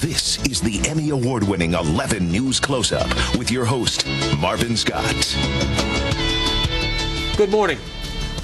This is the Emmy Award-winning 11 News Close-Up with your host, Marvin Scott. Good morning.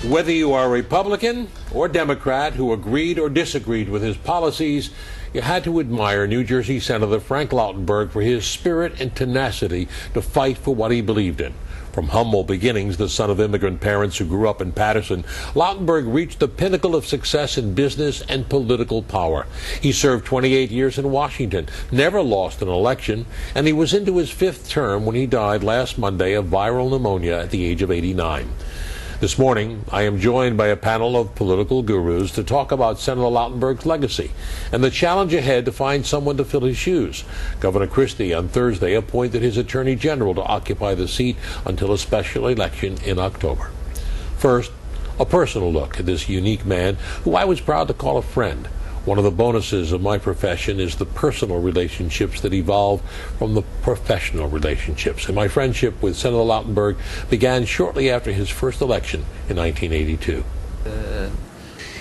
Whether you are a Republican or Democrat who agreed or disagreed with his policies, you had to admire New Jersey Senator Frank Lautenberg for his spirit and tenacity to fight for what he believed in. From humble beginnings, the son of immigrant parents who grew up in Paterson, Lautenberg reached the pinnacle of success in business and political power. He served 28 years in Washington, never lost an election, and he was into his 5th term when he died last Monday of viral pneumonia at the age of 89. This morning, I am joined by a panel of political gurus to talk about Senator Lautenberg's legacy and the challenge ahead to find someone to fill his shoes. Governor Christie on Thursday appointed his Attorney General to occupy the seat until a special election in October. First, a personal look at this unique man who I was proud to call a friend. One of the bonuses of my profession is the personal relationships that evolve from the professional relationships. And my friendship with Senator Lautenberg began shortly after his first election in 1982.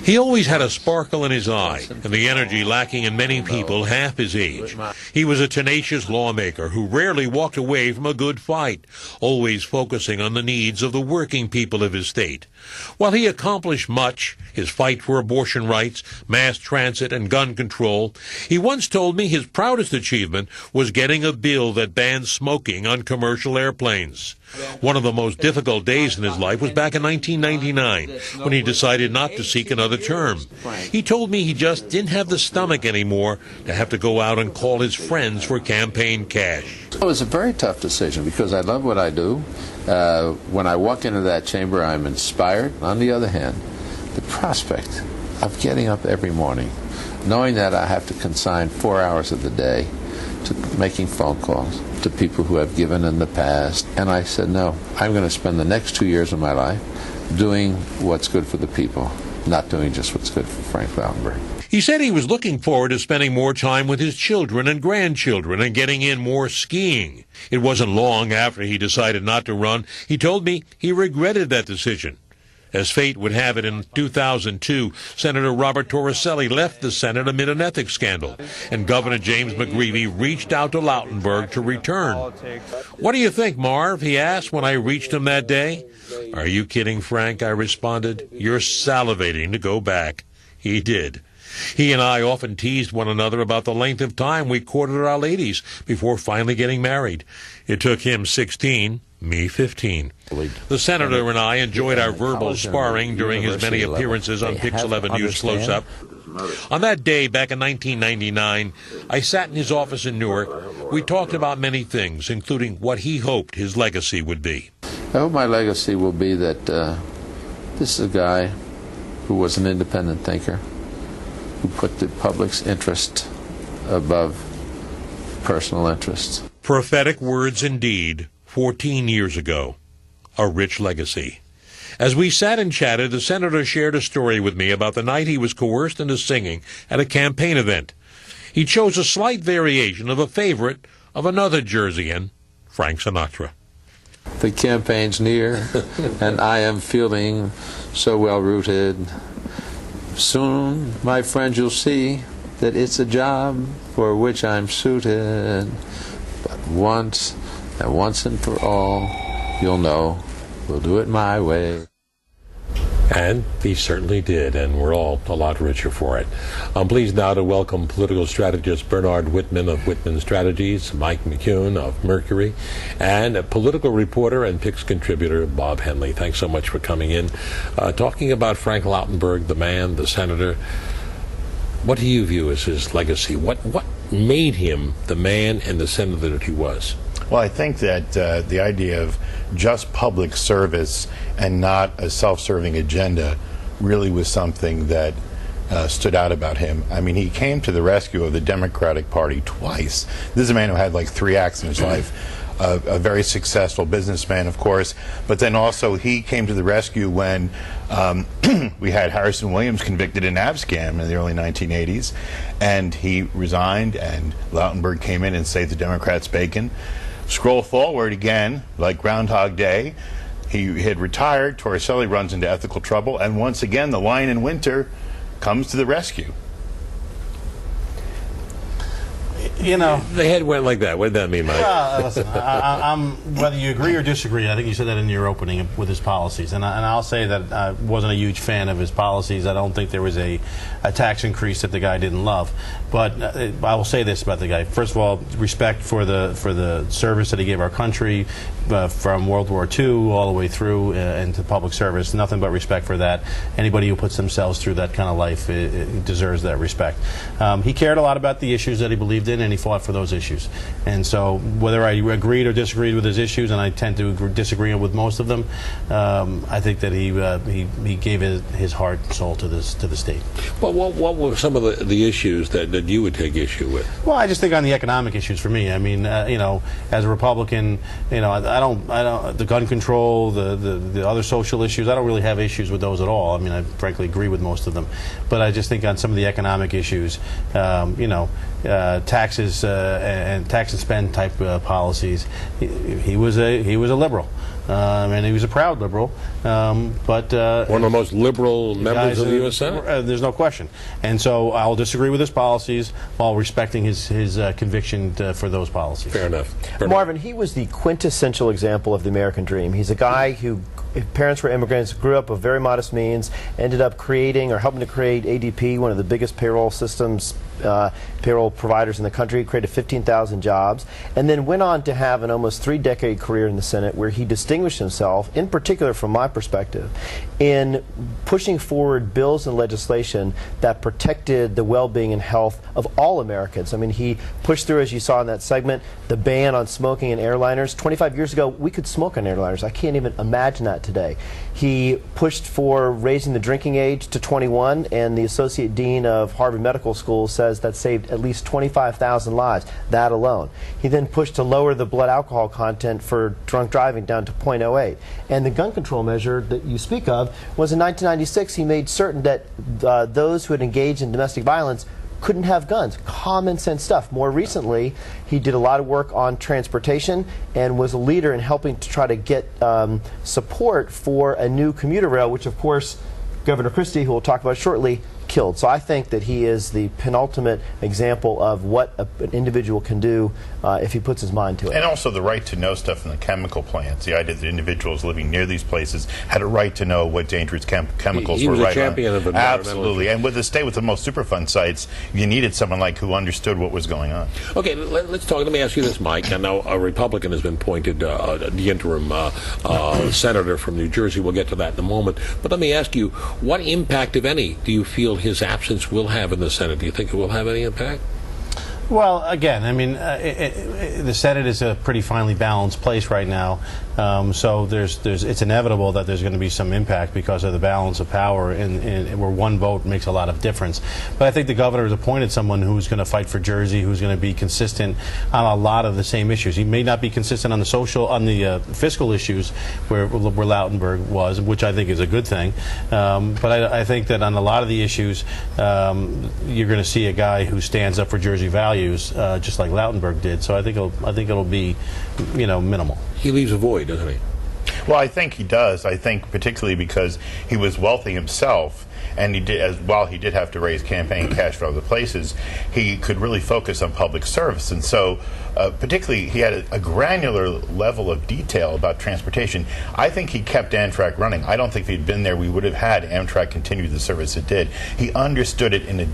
He always had a sparkle in his eye and the energy lacking in many people half his age. He was a tenacious lawmaker who rarely walked away from a good fight, always focusing on the needs of the working people of his state. While he accomplished much, his fight for abortion rights, mass transit, and gun control, he once told me his proudest achievement was getting a bill that banned smoking on commercial airplanes. One of the most difficult days in his life was back in 1999, when he decided not to seek another term. He told me he just didn't have the stomach anymore to have to go out and call his friends for campaign cash. It was a very tough decision because I love what I do. When I walk into that chamber, I'm inspired. On the other hand, the prospect of getting up every morning, knowing that I have to consign 4 hours of the day to making phone calls to people who have given in the past. And I said, no, I'm going to spend the next 2 years of my life doing what's good for the people, not doing just what's good for Frank Lautenberg. He said he was looking forward to spending more time with his children and grandchildren and getting in more skiing. It wasn't long after he decided not to run. He told me he regretted that decision. As fate would have it, in 2002, Senator Robert Torricelli left the Senate amid an ethics scandal, and Governor James McGreevey reached out to Lautenberg to return. "What do you think, Marv?" he asked when I reached him that day. "Are you kidding, Frank?" I responded. "You're salivating to go back." He did. He and I often teased one another about the length of time we courted our ladies before finally getting married. It took him 16, me 15. The senator and I enjoyed our verbal sparring during his many appearances on PIX 11 News Close-Up. On that day, back in 1999, I sat in his office in Newark. We talked about many things, including what he hoped his legacy would be. I hope my legacy will be that this is a guy who was an independent thinker, who put the public's interest above personal interests. Prophetic words indeed, 14 years ago. A rich legacy. As we sat and chatted, the senator shared a story with me about the night he was coerced into singing at a campaign event. He chose a slight variation of a favorite of another Jerseyan, Frank Sinatra. The campaign's near, and I am feeling so well-rooted. Soon, my friends, you'll see that it's a job for which I'm suited. But once, and once and for all, you'll know we'll do it my way. And he certainly did, and we're all a lot richer for it. I'm pleased now to welcome political strategist Bernard Whitman of Whitman Strategies, Mike McCune of Mercury, and a political reporter and PIX contributor Bob Henley. Thanks so much for coming in. Talking about Frank Lautenberg, the man, the senator, what do you view as his legacy? What made him the man and the senator that he was? Well, I think that the idea of just public service and not a self-serving agenda really was something that stood out about him. I mean, he came to the rescue of the Democratic Party twice. This is a man who had like 3 acts in his life. A very successful businessman, of course, but then also he came to the rescue when we had Harrison Williams convicted in Abscam in the early 1980s, and he resigned, and Lautenberg came in and saved the Democrats' bacon. Scroll forward again, like Groundhog Day, he had retired, Torricelli runs into ethical trouble, and once again the Lion in Winter comes to the rescue. You know, the head went like that. What did that mean, Mike? Well, listen, I'm whether you agree or disagree, I think you said that in your opening with his policies, and I'll say that I wasn't a huge fan of his policies. I don't think there was a tax increase that the guy didn't love, but I will say this about the guy. First of all, respect for the service that he gave our country from World War II all the way through into public service. Nothing but respect for that. Anybody who puts themselves through that kind of life it deserves that respect. He cared a lot about the issues that he believed in, and he fought for those issues. And so whether I agreed or disagreed with his issues, and I tend to disagree with most of them, I think that he gave his heart and soul to the state. Well, what were some of the issues that you would take issue with? Well, I just think on the economic issues for me. I mean, you know, as a Republican, you know, I don't the gun control, the other social issues, I don't really have issues with those at all. I mean, I frankly agree with most of them. But I just think on some of the economic issues, you know, taxes and tax and spend type policies, he was a liberal. And he was a proud liberal, but one of the most liberal members of the U.S. Senate. There's no question, and so I'll disagree with his policies while respecting his conviction for those policies. Fair enough. Marvin, he was the quintessential example of the American dream. He's a guy who, his parents were immigrants, grew up of very modest means, ended up creating or helping to create ADP, one of the biggest payroll systems, payroll providers in the country, created 15,000 jobs, and then went on to have an almost 3-decade career in the Senate where he distinguished himself, in particular from my perspective, in pushing forward bills and legislation that protected the well-being and health of all Americans. I mean, he pushed through, as you saw in that segment, the ban on smoking in airliners. 25 years ago, we could smoke on airliners. I can't even imagine that today. He pushed for raising the drinking age to 21, and the Associate Dean of Harvard Medical School says that saved at least 25,000 lives, that alone. He then pushed to lower the blood alcohol content for drunk driving down to 0.08. And the gun control measure that you speak of was in 1996, he made certain that those who had engaged in domestic violence couldn't have guns. Common sense stuff. More recently, he did a lot of work on transportation and was a leader in helping to try to get support for a new commuter rail, which of course Governor Christie, who we'll talk about shortly, killed. So I think that he is the penultimate example of what an individual can do if he puts his mind to it. And also the right to know stuff in the chemical plants. The idea that individuals living near these places had a right to know what dangerous chemicals were right on. He was a champion of environmental. Absolutely. And with the state with the most Superfund sites, you needed someone like who understood what was going on. Okay, let's talk. Let me ask you this, Mike. I know a Republican has been appointed, the interim senator from New Jersey. We'll get to that in a moment. But let me ask you, what impact, if any, do you feel his absence will have in the Senate? Do you think it will have any impact? Well, again, I mean, the Senate is a pretty finely balanced place right now, so it's inevitable that there's going to be some impact because of the balance of power, where one vote makes a lot of difference. But I think the governor has appointed someone who's going to fight for Jersey, who's going to be consistent on a lot of the same issues. He may not be consistent on the fiscal issues where Lautenberg was, which I think is a good thing. But I think that on a lot of the issues, you're going to see a guy who stands up for Jersey values, just like Lautenberg did. So I think it'll be, you know, minimal. He leaves a void, doesn't he? Well, I think he does. I think particularly because he was wealthy himself, and he did, while he did have to raise campaign cash for other places, he could really focus on public service. And so, particularly, he had a granular level of detail about transportation. I think he kept Amtrak running. I don't think if he'd been there, we would have had Amtrak continue the service it did. He understood it in a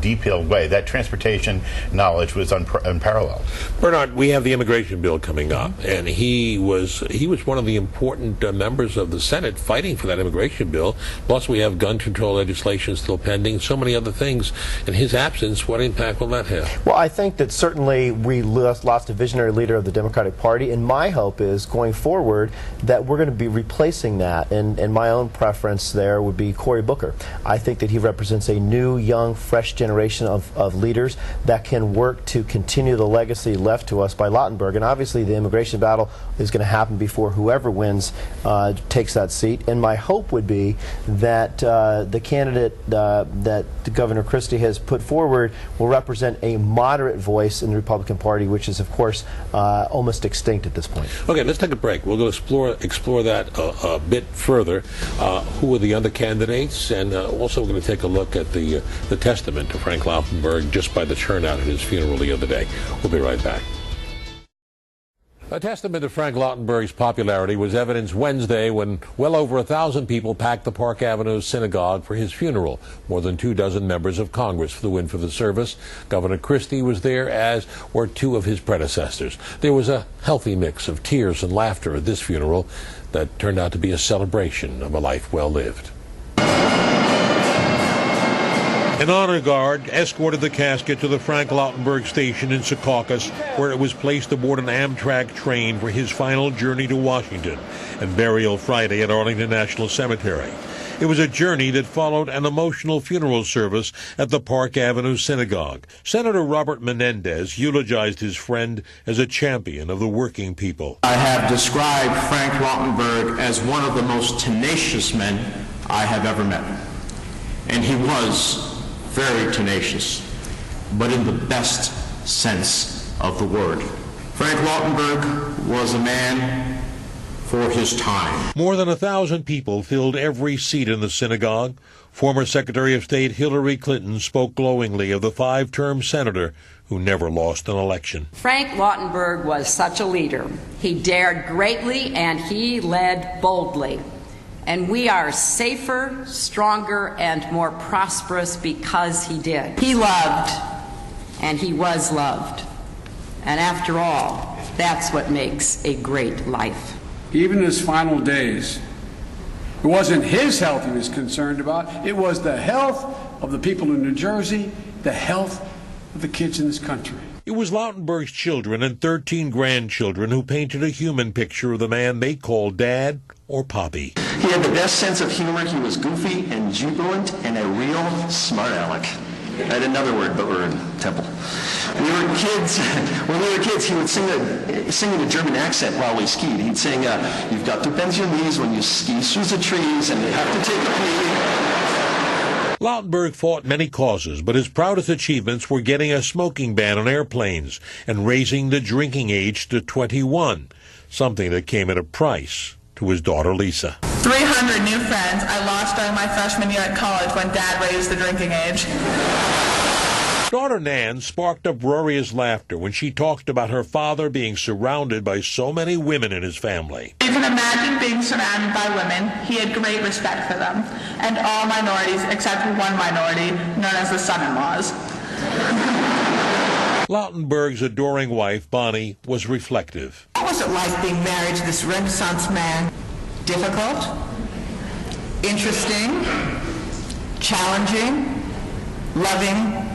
detailed way. That transportation knowledge was unparalleled. Bernard, we have the immigration bill coming up, and he was one of the important members of the Senate fighting for that immigration bill. Plus, we have gun control legislation still pending, so many other things. In his absence, what impact will that have? Well, I think that certainly we lost a visionary leader of the Democratic Party, and my hope is going forward that we're going to be replacing that, and my own preference there would be Cory Booker. I think that he represents a new, young, fresh generation of leaders that can work to continue the legacy left to us by Lautenberg, and obviously the immigration battle is going to happen before whoever wins takes that seat, and my hope would be that the candidate that Governor Christie has put forward will represent a moderate voice in the Republican Party, which is, of course, almost extinct at this point. Okay, let's take a break. We'll go explore that a bit further. Who are the other candidates? And also we're going to take a look at the testament to Frank Lautenberg just by the turnout at his funeral the other day. We'll be right back. A testament to Frank Lautenberg's popularity was evidenced Wednesday when well over 1,000 people packed the Park Avenue Synagogue for his funeral. More than 24 members of Congress flew in for the service. Governor Christie was there, as were 2 of his predecessors. There was a healthy mix of tears and laughter at this funeral that turned out to be a celebration of a life well lived. An honor guard escorted the casket to the Frank Lautenberg station in Secaucus, where it was placed aboard an Amtrak train for his final journey to Washington and burial Friday at Arlington National Cemetery. It was a journey that followed an emotional funeral service at the Park Avenue Synagogue. Senator Robert Menendez eulogized his friend as a champion of the working people. I have described Frank Lautenberg as one of the most tenacious men I have ever met. And he was very tenacious, but in the best sense of the word. Frank Lautenberg was a man for his time. More than 1,000 people filled every seat in the synagogue. Former Secretary of State Hillary Clinton spoke glowingly of the 5-term senator who never lost an election. Frank Lautenberg was such a leader. He dared greatly and he led boldly. And we are safer, stronger, and more prosperous because he did. He loved, and he was loved. And after all, that's what makes a great life. Even in his final days, it wasn't his health he was concerned about. It was the health of the people in New Jersey, the health of the kids in this country. It was Lautenberg's children and 13 grandchildren who painted a human picture of the man they called Dad or Poppy. He had the best sense of humor. He was goofy and jubilant and a real smart aleck. I had another word, but we're in Temple. When we were kids, he would sing in a German accent while we skied. He'd sing, "You've got to bend your knees when you ski through the trees, and you have to take a pee." Lautenberg fought many causes, but his proudest achievements were getting a smoking ban on airplanes and raising the drinking age to 21, something that came at a price to his daughter Lisa. 300 new friends I lost during my freshman year at college when Dad raised the drinking age. Daughter Nan sparked uproarious laughter when she talked about her father being surrounded by so many women in his family. You can imagine being surrounded by women. He had great respect for them, and all minorities except one minority, known as the son-in-laws. Lautenberg's adoring wife, Bonnie, was reflective. What was it like being married to this Renaissance man? Difficult? Interesting? Challenging? Loving?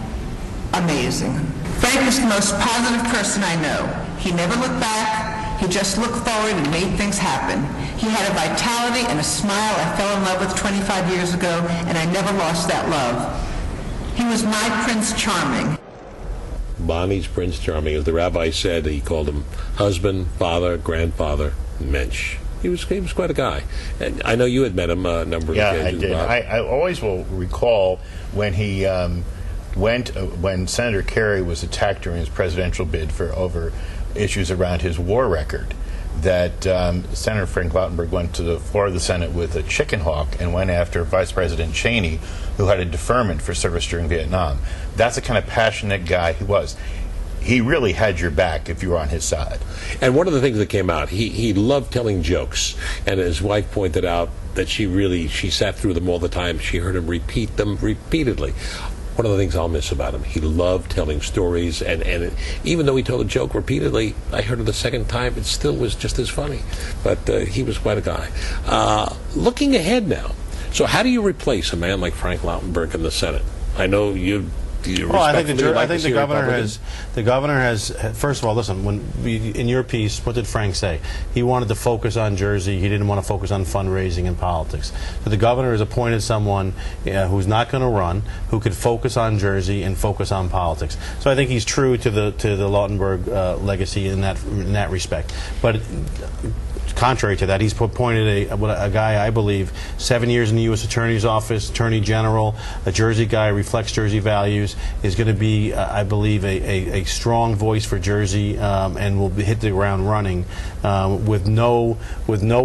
Amazing. Frank was the most positive person I know. He never looked back. He just looked forward and made things happen. He had a vitality and a smile I fell in love with 25 years ago, and I never lost that love. He was my Prince Charming. Bonnie's Prince Charming, as the rabbi said. He called him husband, father, grandfather, mensch. He was quite a guy. And I know you had met him a number of occasions. Yeah, I did. I always will recall when he when Senator Kerry was attacked during his presidential bid for over issues around his war record, that Senator Frank Lautenberg went to the floor of the Senate with a chicken hawk and went after Vice President Cheney, who had a deferment for service during Vietnam. That's the kind of passionate guy he was. He really had your back if you were on his side. And one of the things that came out, he loved telling jokes, and his wife pointed out that she sat through them all the time. She heard him repeat them repeatedly. One of the things I'll miss about him, he loved telling stories, and even though he told a joke repeatedly, I heard it the second time, it still was just as funny. But he was quite a guy. Looking ahead now, so how do you replace a man like Frank Lautenberg in the Senate? I know you. Well, I think the governor has. First of all, listen. In your piece, what did Frank say? He wanted to focus on Jersey. He didn't want to focus on fundraising and politics. So the governor has appointed someone who's not going to run, who could focus on Jersey and focus on politics. So I think he's true to the Lautenberg legacy in that respect. But contrary to that, he's appointed a guy, I believe, 7 years in the U.S. Attorney's Office, Attorney General, a Jersey guy, reflects Jersey values, is going to be, I believe, a strong voice for Jersey, and will hit the ground running with no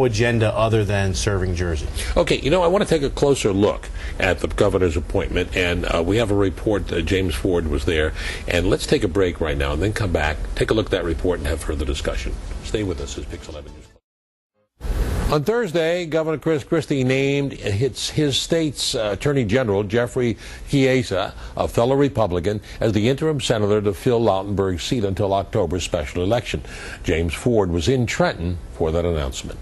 agenda other than serving Jersey. Okay, you know, I want to take a closer look at the governor's appointment, and we have a report. James Ford was there, and let's take a break right now and then come back, take a look at that report, and have further discussion. Stay with us as PIX 11 News. On Thursday, Governor Chris Christie named his state's Attorney General, Jeffrey Chiesa, a fellow Republican, as the interim senator to fill Lautenberg's seat until October's special election. James Ford was in Trenton for that announcement.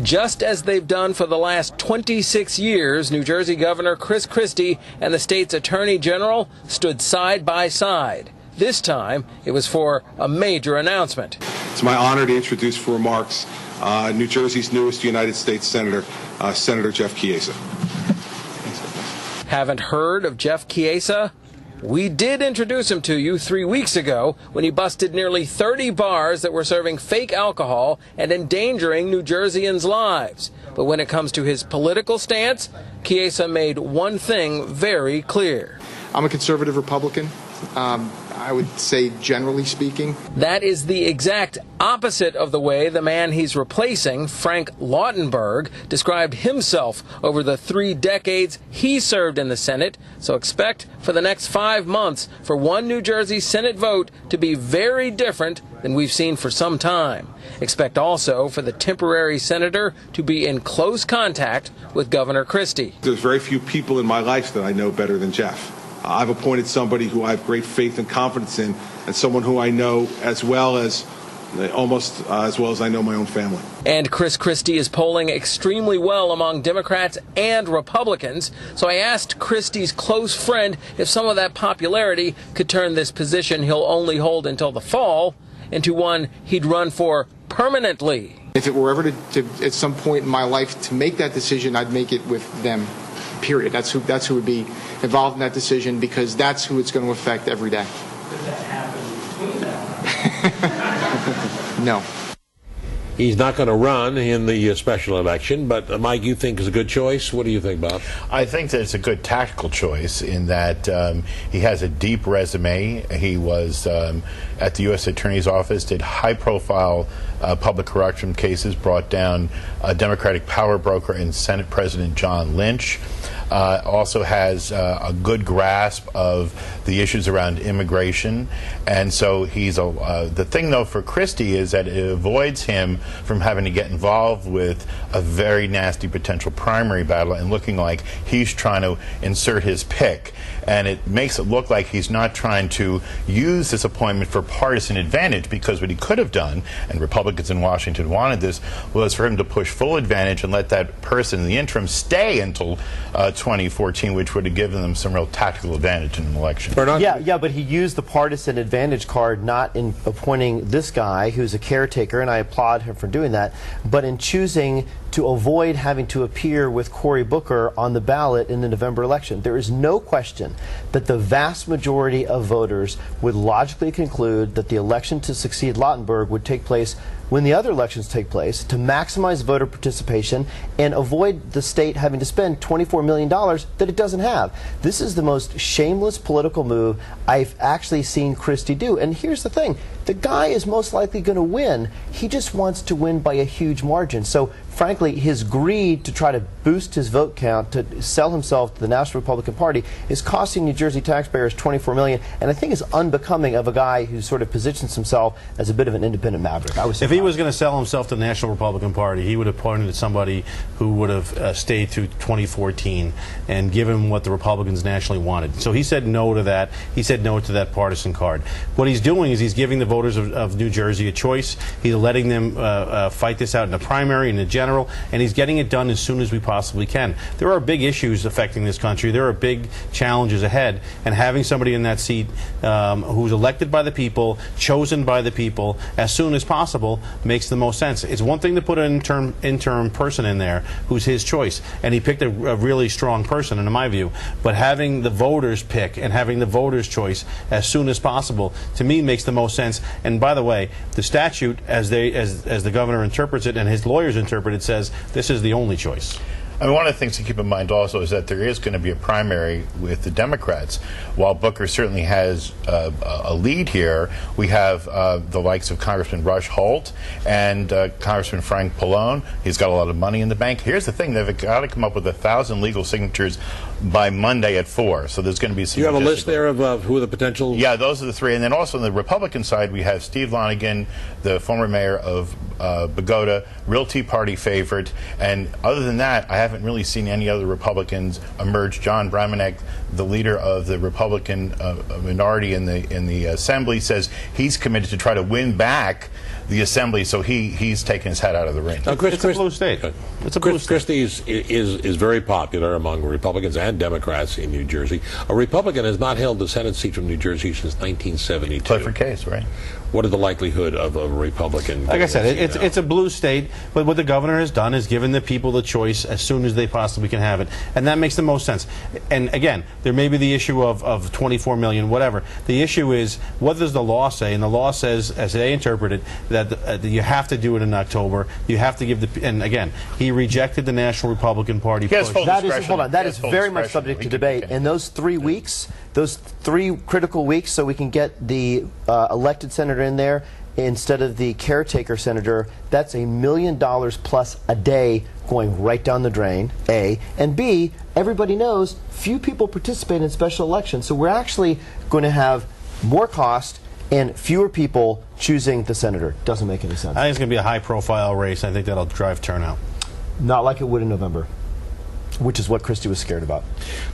Just as they've done for the last 26 years, New Jersey Governor Chris Christie and the state's Attorney General stood side by side. This time, it was for a major announcement. It's my honor to introduce for remarks New Jersey's newest United States Senator, Senator Jeff Chiesa. Haven't heard of Jeff Chiesa? We did introduce him to you 3 weeks ago when he busted nearly 30 bars that were serving fake alcohol and endangering New Jerseyans' lives. But when it comes to his political stance, Chiesa made one thing very clear. I'm a conservative Republican. I would say, generally speaking. That is the exact opposite of the way the man he's replacing, Frank Lautenberg, described himself over the 3 decades he served in the Senate. So expect for the next 5 months for one New Jersey Senate vote to be very different than we've seen for some time. Expect also for the temporary senator to be in close contact with Governor Christie. There's very few people in my life that I know better than Jeff. I've appointed somebody who I have great faith and confidence in, and someone who I know as well as almost as well as I know my own family. And Chris Christie is polling extremely well among Democrats and Republicans. So I asked Christie's close friend if some of that popularity could turn this position he'll only hold until the fall into one he'd run for permanently. If it were ever to at some point in my life to make that decision, I'd make it with them. Period. That's who would be involved in that decision, because that's who it's going to affect every day. Did that happen between them? No. He's not going to run in the special election, but Mike, you think is a good choice? What do you think, Bob? I think that it's a good tactical choice in that he has a deep resume. He was at the U.S. Attorney's Office, did high-profile public corruption cases, brought down a Democratic power broker and Senate President John Lynch. Also has a good grasp of the issues around immigration, and so he's the thing though for Christie is that it avoids him from having to get involved with a very nasty potential primary battle and looking like he's trying to insert his pick, and it makes it look like he's not trying to use this appointment for partisan advantage, because what he could have done, and Republicans in Washington wanted this, was for him to push full advantage and let that person in the interim stay until 2014, which would have given them some real tactical advantage in an election. Yeah, but he used the partisan advantage card not in appointing this guy who's a caretaker, and I applaud him for doing that, but in choosing to avoid having to appear with Cory Booker on the ballot in the November election. There is no question that the vast majority of voters would logically conclude that the election to succeed Lautenberg would take place when the other elections take place, to maximize voter participation and avoid the state having to spend $24 million that it doesn't have. This is the most shameless political move I've actually seen Christie do. And here's the thing. The guy is most likely going to win. He just wants to win by a huge margin. So, frankly, his greed to try to boost his vote count, to sell himself to the National Republican Party, is costing New Jersey taxpayers $24 million, and I think is unbecoming of a guy who sort of positions himself as a bit of an independent maverick. If he was going to sell himself to the National Republican Party, he would have appointed somebody who would have stayed through 2014 and given what the Republicans nationally wanted. So he said no to that. He said no to that partisan card. What he's doing is he's giving the voters of New Jersey a choice. He's letting them fight this out in the primary and the General, and he's getting it done as soon as we possibly can. There are big issues affecting this country. There are big challenges ahead, and having somebody in that seat who's elected by the people, chosen by the people, as soon as possible makes the most sense. It's one thing to put an interim person in there who's his choice, and he picked a really strong person, in my view. But having the voters pick and having the voters' choice as soon as possible, to me, makes the most sense. And by the way, the statute, as the governor interprets it and his lawyers interpret it, says this is the only choice. I mean, one of the things to keep in mind also is that there is going to be a primary with the Democrats. While Booker certainly has a lead here, we have the likes of Congressman Rush Holt and Congressman Frank Pallone. He's got a lot of money in the bank. Here's the thing. They've got to come up with 1,000 legal signatures by Monday at 4. So there's going to be some... You have a list there of who are the potential... Yeah, those are the three. And then also on the Republican side, we have Steve Lonigan, the former mayor of Bogota, real Tea Party favorite. And other than that, I haven't really seen any other Republicans emerge. John Bramanek, the leader of the Republican minority in the Assembly, says he's committed to try to win back the Assembly, so he's taken his head out of the ring. It's a blue state. It's a blue state. Christie is very popular among Republicans and Democrats in New Jersey. A Republican has not held the Senate seat from New Jersey since 1972. Clifford Case, right? What is the likelihood of a Republican? Like I said, it's a blue state, but what the governor has done is given the people the choice as soon as they possibly can have it, and that makes the most sense. And again, there may be the issue of 24 million, whatever. The issue is, what does the law say? And the law says, as they interpret it, that you have to do it in October. You have to give the, and again, he rejected the National Republican Party push. That is very much subject to debate. And those 3 weeks, those 3 critical weeks, so we can get the elected senator in there instead of the caretaker senator, that's $1 million plus a day going right down the drain, A. And B, everybody knows few people participate in special elections, so we're actually going to have more cost and fewer people choosing the senator. Doesn't make any sense. I think it's going to be a high-profile race. I think that'll drive turnout. Not like it would in November, which is what Christie was scared about.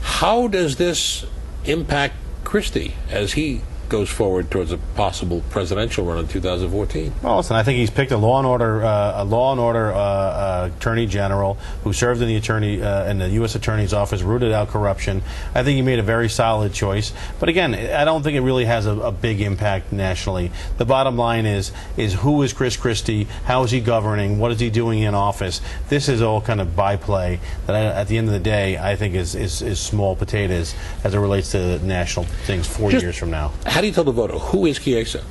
How does this impact Christie as he goes forward towards a possible presidential run in 2014? Well, listen, I think he's picked a law and order attorney general who served in the U.S. Attorney's Office, rooted out corruption. I think he made a very solid choice. But again, I don't think it really has a big impact nationally. The bottom line is who is Chris Christie? How is he governing? What is he doing in office? This is all kind of byplay that at the end of the day I think is small potatoes as it relates to national things 4 years from now. How do you tell the voter who is Chiesa?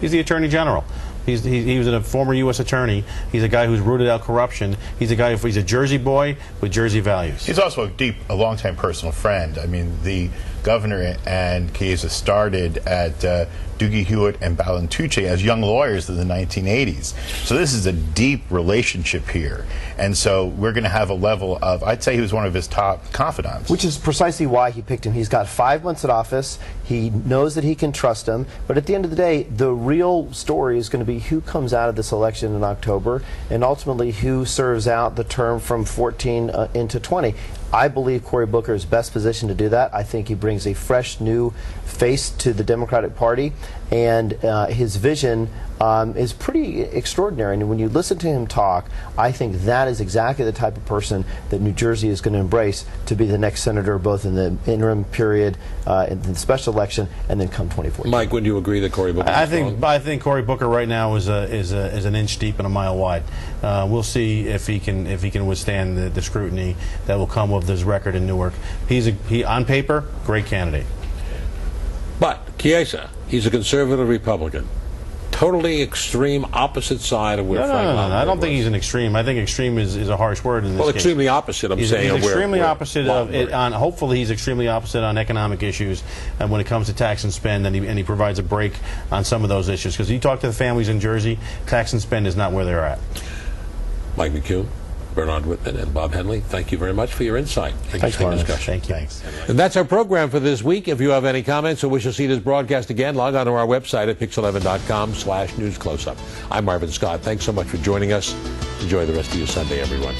He's the Attorney General. He was a former U.S. attorney. He's a guy who's rooted out corruption. He's a Jersey boy with Jersey values. He's also a longtime personal friend. I mean, the governor and Chiesa started at Doogie Hewitt and Balantucci as young lawyers in the 1980s. So this is a deep relationship here. And so we're going to have a level of, I'd say he was one of his top confidants. Which is precisely why he picked him. He's got 5 months in office. He knows that he can trust him. But at the end of the day, the real story is going to be who comes out of this election in October and ultimately who serves out the term from 14 into 20. I believe Cory Booker is best positioned to do that. I think he brings a fresh new face to the Democratic Party, and his vision is pretty extraordinary. And when you listen to him talk, I think that is exactly the type of person that New Jersey is going to embrace to be the next senator, both in the interim period, in the special election, and then come 2014. Mike, would you agree that Cory Booker? I think Cory Booker right now is an inch deep and a mile wide. We'll see if he can withstand the scrutiny that will come with his record in Newark. He on paper, great candidate. But Chiesa, he's a conservative Republican. Totally extreme opposite side of where Frank Lautenberg I don't think he's an extreme. I think extreme is a harsh word in this case. Well, extremely opposite, I'm saying. He's extremely opposite of it. Hopefully he's extremely opposite on economic issues and when it comes to tax and spend, and he provides a break on some of those issues. Because you talk to the families in Jersey, tax and spend is not where they're at. Mike McCune, Bernard Whitman, and Bob Henley, thank you very much for your insight. Thanks for the discussion. Thank you. Thanks. And that's our program for this week. If you have any comments or wish to see this broadcast again, log on to our website at pix11.com/newscloseup. I'm Marvin Scott. Thanks so much for joining us. Enjoy the rest of your Sunday, everyone.